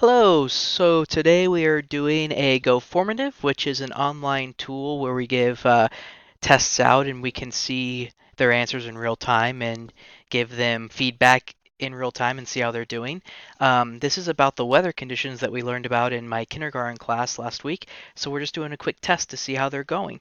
Hello, so today we are doing a Go Formative, which is an online tool where we give tests out and we can see their answers in real time and give them feedback in real time and see how they're doing. This is about the weather conditions that we learned about in my kindergarten class last week, so we're just doing a quick test to see how they're going.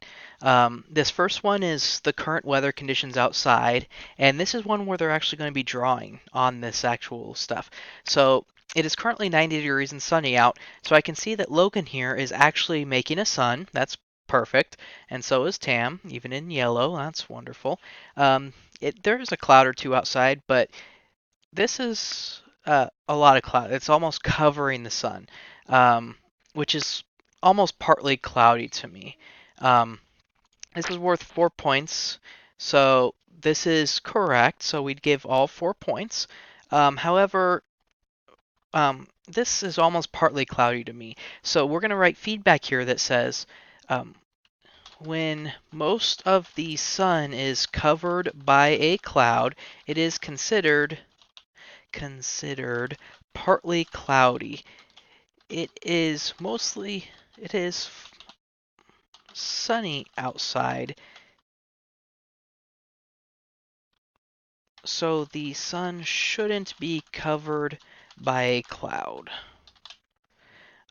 This first one is the current weather conditions outside, and this is one where they're actually going to be drawing on this actual stuff. So it is currently 90 degrees and sunny out, so I can see that Logan here is actually making a sun. That's perfect. And so is Tam, even in yellow. That's wonderful. There's a cloud or two outside, but this is a lot of cloud. It's almost covering the sun, which is almost partly cloudy to me. Um, this is worth 4 points, so this is correct. So we'd give all 4 points. However, this is almost partly cloudy to me. So we're going to write feedback here that says um, when most of the sun is covered by a cloud, it is considered partly cloudy. It is sunny outside, so the sun shouldn't be covered by a cloud.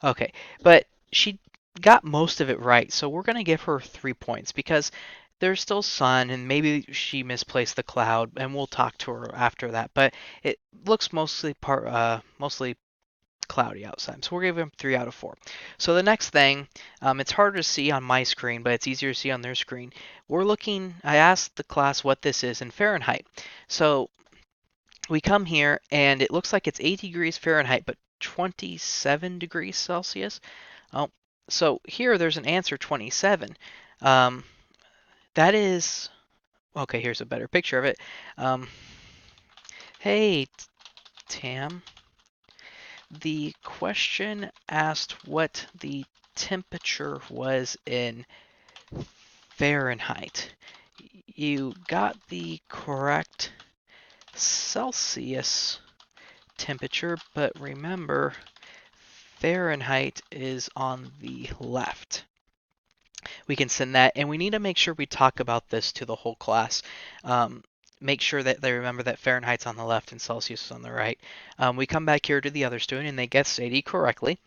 Okay, but she got most of it right, so we're going to give her 3 points because there's still sun and maybe she misplaced the cloud, and we'll talk to her after that. But it looks mostly cloudy outside, so we're giving 3 out of 4. So the next thing, it's harder to see on my screen, but it's easier to see on their screen. I asked the class what this is in Fahrenheit. So we come here and it looks like it's 80 degrees Fahrenheit, but 27 degrees Celsius. Oh, so here there's an answer 27. Um, that is okay. Here's a better picture of it. Um, hey, Tam. The question asked what the temperature was in Fahrenheit. You got the correct Celsius temperature, but remember, Fahrenheit is on the left. We can send that, and we need to make sure we talk about this to the whole class. Make sure that they remember that Fahrenheit's on the left and Celsius is on the right. We come back here to the other student, and they guessed 80 correctly.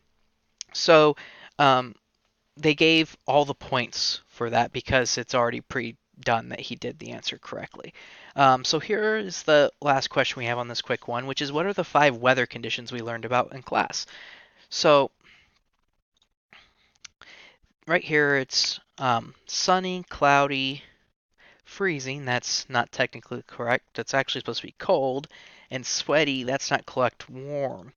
So um, they gave all the points for that because it's already pre-done that he did the answer correctly. So here is the last question we have on this quick one, which is what are the 5 weather conditions we learned about in class? So right here it's sunny, cloudy, freezing. That's not technically correct. That's actually supposed to be cold. And sweaty. That's not correct. Warm.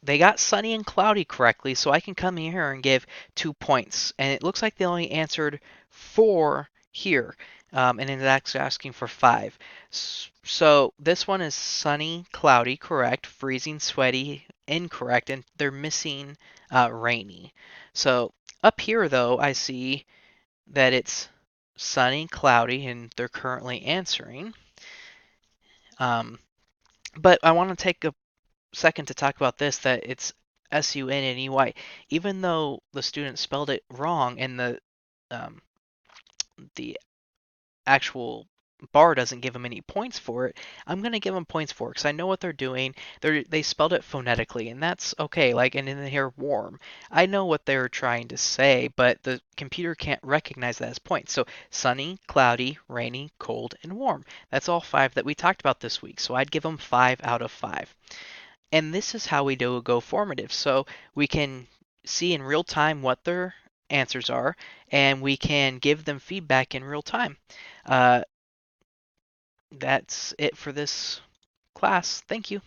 They got sunny and cloudy correctly, so I can come here and give 2 points. And it looks like they only answered 4 here. And it's actually asking for 5. So this one is sunny, cloudy, correct. Freezing, sweaty, incorrect. And they're missing rainy. So up here, though, I see that it's sunny, cloudy, and they're currently answering. Um, but I want to take a second to talk about this, that it's Sunney. Even though the student spelled it wrong and um, the actual bar doesn't give them any points for it, I'm going to give them points for it because I know what they're doing. They spelled it phonetically, and that's okay. Like, and in here, warm. I know what they're trying to say, but the computer can't recognize that as points. So sunny, cloudy, rainy, cold, and warm. That's all 5 that we talked about this week. So I'd give them 5 out of 5. And this is how we do a Go formative. So we can see in real time what their answers are, and we can give them feedback in real time. Uh, that's it for this class. Thank you.